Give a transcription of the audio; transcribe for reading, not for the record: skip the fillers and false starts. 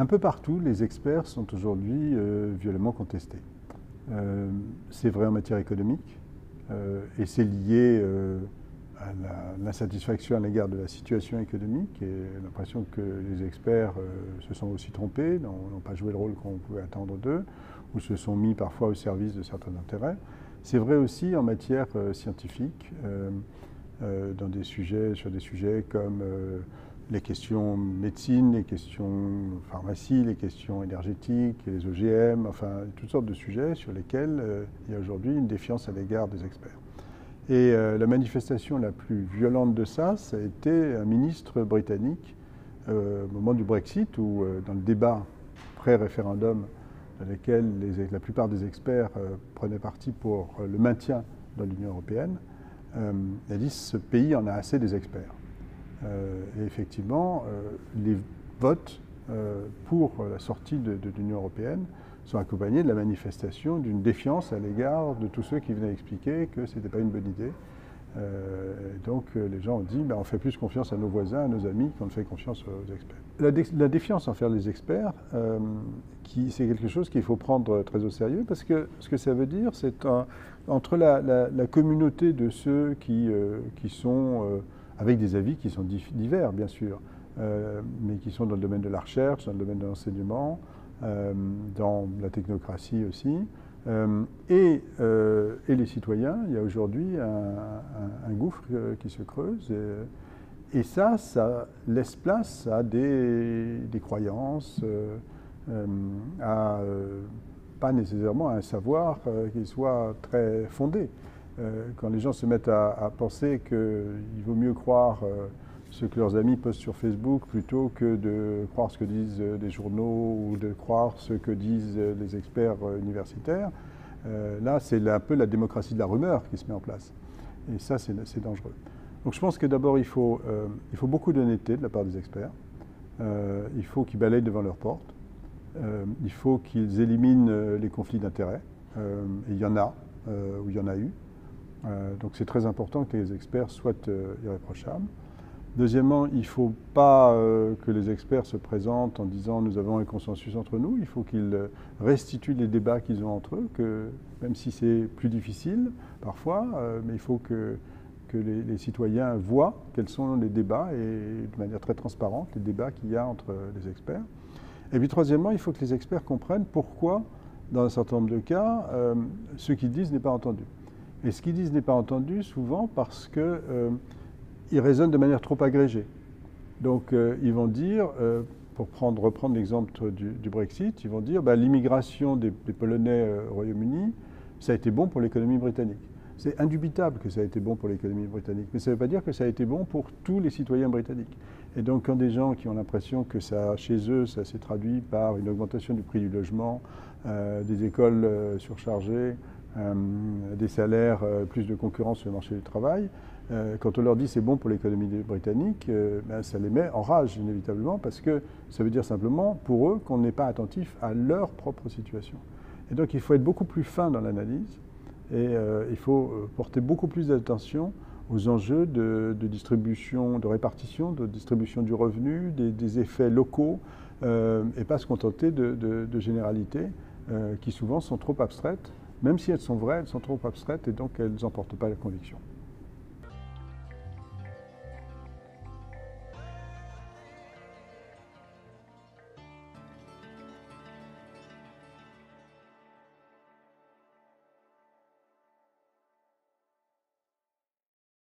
Un peu partout, les experts sont aujourd'hui violemment contestés. C'est vrai en matière économique et c'est lié à l'insatisfaction à l'égard de la situation économique et l'impression que les experts se sont aussi trompés, n'ont pas joué le rôle qu'on pouvait attendre d'eux ou se sont mis parfois au service de certains intérêts. C'est vrai aussi en matière scientifique, sur des sujets comme les questions médecine, les questions pharmacie, les questions énergétiques, les OGM, enfin toutes sortes de sujets sur lesquels il y a aujourd'hui une défiance à l'égard des experts. Et la manifestation la plus violente de ça a été un ministre britannique au moment du Brexit, où dans le débat pré-référendum dans lequel la plupart des experts prenaient parti pour le maintien dans l'Union européenne, il a dit ce pays en a assez des experts. Et effectivement, les votes pour la sortie de l'Union européenne sont accompagnés de la manifestation d'une défiance à l'égard de tous ceux qui venaient expliquer que ce n'était pas une bonne idée. Donc les gens ont dit on fait plus confiance à nos voisins, à nos amis, qu'on ne fait confiance aux experts. La défiance envers les experts, c'est quelque chose qu'il faut prendre très au sérieux, parce que ce que ça veut dire, c'est entre la communauté de ceux qui sont avec des avis qui sont divers, bien sûr, mais qui sont dans le domaine de la recherche, dans le domaine de l'enseignement, dans la technocratie aussi, et les citoyens. Il y a aujourd'hui un gouffre qui se creuse, et ça laisse place à des croyances, pas nécessairement à un savoir qui soit très fondé. Quand les gens se mettent à penser qu'il vaut mieux croire ce que leurs amis postent sur Facebook plutôt que de croire ce que disent les journaux ou de croire ce que disent les experts universitaires, là c'est un peu la démocratie de la rumeur qui se met en place. Et ça c'est dangereux. Donc je pense que d'abord il faut beaucoup d'honnêteté de la part des experts. Il faut qu'ils balayent devant leur porte. Il faut qu'ils éliminent les conflits d'intérêts. Et il y en a, ou il y en a eu. Donc c'est très important que les experts soient irréprochables. Deuxièmement, il ne faut pas que les experts se présentent en disant nous avons un consensus entre nous. Il faut qu'ils restituent les débats qu'ils ont entre eux, même si c'est plus difficile parfois, mais il faut que les citoyens voient quels sont les débats et de manière très transparente les débats qu'il y a entre les experts. Et puis troisièmement, il faut que les experts comprennent pourquoi, dans un certain nombre de cas, ce qu'ils disent n'est pas entendu. Et ce qu'ils disent n'est pas entendu souvent parce qu'ils raisonnent de manière trop agrégée. Donc ils vont dire, pour reprendre l'exemple du Brexit, ils vont dire l'immigration des Polonais au Royaume-Uni, ça a été bon pour l'économie britannique. C'est indubitable que ça a été bon pour l'économie britannique, mais ça ne veut pas dire que ça a été bon pour tous les citoyens britanniques. Et donc quand des gens qui ont l'impression que chez eux, ça s'est traduit par une augmentation du prix du logement, des écoles surchargées, des salaires, plus de concurrence sur le marché du travail, quand on leur dit c'est bon pour l'économie britannique, ça les met en rage inévitablement, parce que ça veut dire simplement pour eux qu'on n'est pas attentif à leur propre situation. Et donc il faut être beaucoup plus fin dans l'analyse et il faut porter beaucoup plus d'attention aux enjeux de distribution, de répartition, de distribution du revenu, des effets locaux, et pas se contenter de généralités qui souvent sont trop abstraites. Même si elles sont vraies, elles sont trop abstraites et donc elles n'emportent pas la conviction.